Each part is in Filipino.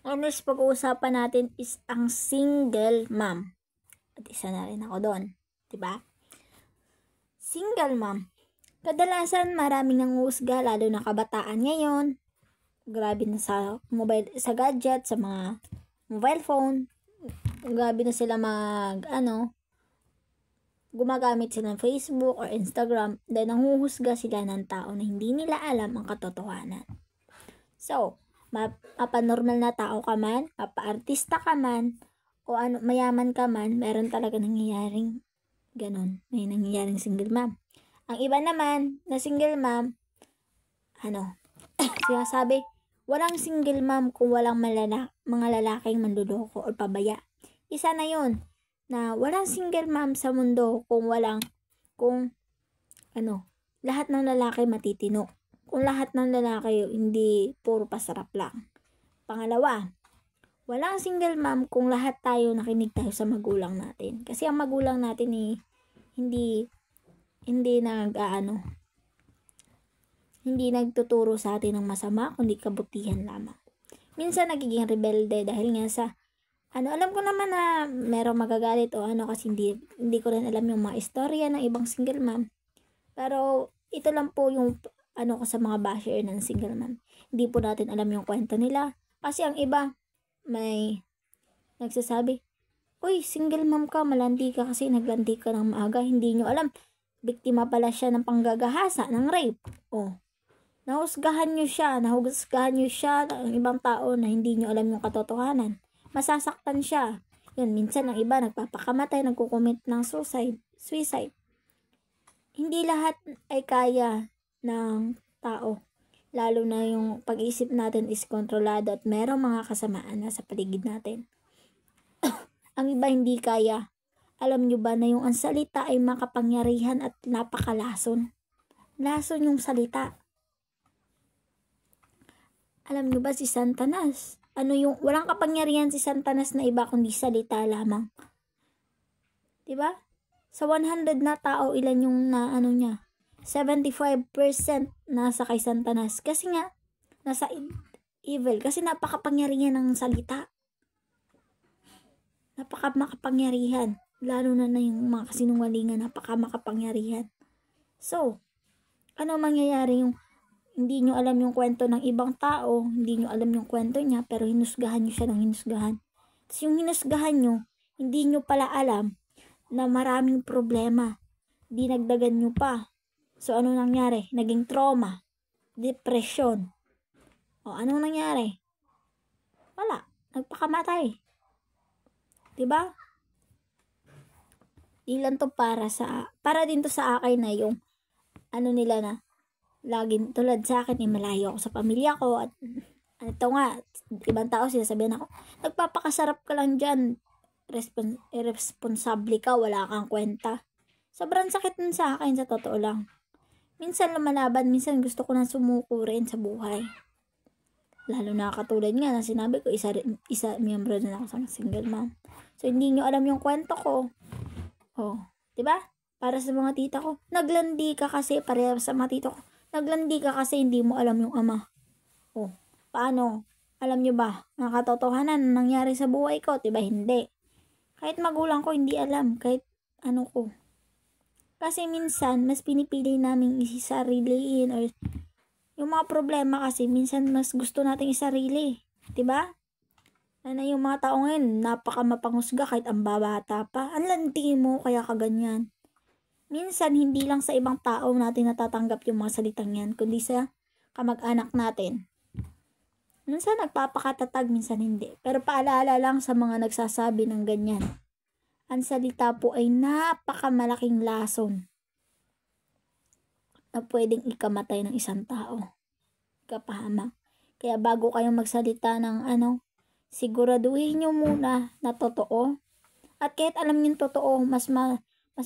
Ang next pag-uusapan natin is ang single mom. At isa na rin ako doon. Diba? Single mom. Kadalasan maraming nanguhusga, lalo na kabataan ngayon. Grabe na sa mobile, sa gadget, sa mga mobile phone. Grabe na sila gumagamit sila ng Facebook or Instagram dahil nanguhusga sila ng tao na hindi nila alam ang katotohanan. So, mapanormal na tao ka man, mapa-artista ka man, o mayaman ka man, meron talaga nangyayaring ganun. May nangyayaring single mom. Ang iba naman na single mom, sinasabi, walang single mom kung walang mga lalaking manluloko o pabaya. Isa na yun, na walang single mom sa mundo kung lahat ng lalaki matitino. Kung lahat ng lalaki hindi puro pasarap lang. Pangalawa, walang single mom kung lahat tayo nakinig tayo sa magulang natin. Kasi ang magulang natin hindi nagtuturo sa atin ng masama, kundi kabutihan lamang. Minsan nagiging rebelde dahil nga sa alam ko naman na merong magagalit o kasi hindi ko rin alam yung mga istorya ng ibang single mom. Pero ito lang po yung ko sa mga basher ng single mom. Hindi po natin alam yung kwento nila. Kasi ang iba may nagsasabi, uy, single mom ka, malandi ka kasi naglandi ka ng maaga. Hindi nyo alam, biktima pala siya ng panggagahasa, ng rape. Nahusgahan nyo siya ng ibang tao na hindi nyo alam yung katotohanan. Masasaktan siya. Yun, minsan ang iba nagpapakamatay, nagkukomit ng suicide. Hindi lahat ay kaya ng tao. Lalo na yung pag-isip natin is kontrolado at merong mga kasamaan na sa paligid natin. Ang iba hindi kaya. Alam nyo ba na yung ang salita ay makapangyarihan at napakalason? Lason yung salita. Alam nyo ba si Santanas? Walang kapangyarihan si Santanas na iba kundi salita lamang. Diba? Sa 100 na tao, ilan yung niya? 75% nasa kay Santanas. Kasi nga, nasa evil. Kasi napakapangyarihan ng salita. Makapangyarihan. Lalo na yung mga kasinungalingan, makapangyarihan. So, ano mangyayari yung hindi nyo alam yung kwento ng ibang tao, hindi nyo alam yung kwento niya, pero hinusgahan nyo siya ng hinusgahan. Tapos yung hinusgahan nyo, hindi nyo pala alam na maraming problema. Dinagdagan nyo pa. So, ano nangyari? Naging trauma. Depression. O, anong nangyari? Wala. Nagpakamatay. Diba? Ilan to para din to sa akin na yung nila na laging tulad sa akin, malayo ako sa pamilya ko at ito nga, ibang tao sinasabihan ako, nagpapakasarap ka lang dyan, irresponsable ka, wala kang kwenta. Sobrang sakit nun sa akin, sa totoo lang. Minsan lumalaban, minsan gusto ko na sumuko rin sa buhay. Lalo na katulad nga na sinabi ko, isa miyembro na ako sa single mom. So hindi nyo alam yung kwento ko. Diba? Para sa mga tita ko, naglandi ka kasi, para sa mga tito ko, naglandi ka kasi hindi mo alam yung ama. Paano? Alam nyo ba, ang katotohanan na nangyari sa buhay ko? Diba hindi? Kahit magulang ko hindi alam, kahit ko. Kasi minsan, mas pinipili namin isariliin or yung mga problema kasi minsan mas gusto nating isarili. Diba? Yung mga tao ngayon, napaka mapanghusga kahit ang babata pa. Ang landi mo, kaya kaganyan. Minsan, hindi lang sa ibang tao natin natatanggap yung mga salitang yan, kundi sa kamag-anak natin. Minsan nagpapakatatag, minsan hindi. Pero paalala lang sa mga nagsasabi ng ganyan. Ang salita po ay napakamalaking lason na pwedeng ikamatay ng isang tao. Kapahamak. Kaya bago kayong magsalita ng siguraduhin nyo muna na totoo. At kahit alam nyo totoo, mas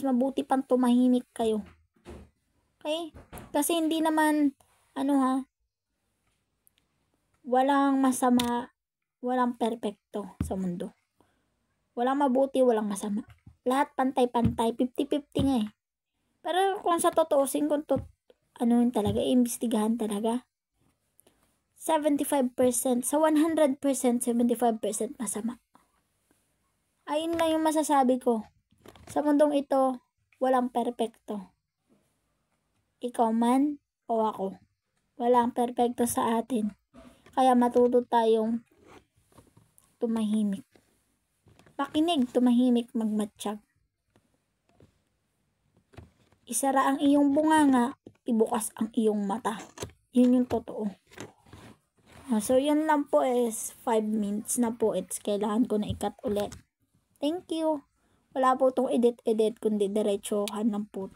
mabuti pang tumahimik kayo. Okay? Kasi hindi naman, walang masama, walang perpekto sa mundo. Walang mabuti, walang masama. Lahat pantay-pantay, 50-50 nga eh. Pero kung sa totoo, kung talaga, imbestigahan talaga. 75%, sa 100%, 75% masama. Ayun lang yung masasabi ko. Sa mundong ito, walang perpekto. Ikaw man o ako. Walang perpekto sa atin. Kaya matuto tayong tumahimik. Makinig, tumahimik, magmatsyag. Isara ang iyong bunganga, ibukas ang iyong mata. Yun yung totoo. So, yun lang po is 5 minutes na po. Kailangan ko na ikat ulit. Thank you. Wala po itong edit-edit, kundi diretsohan lang po.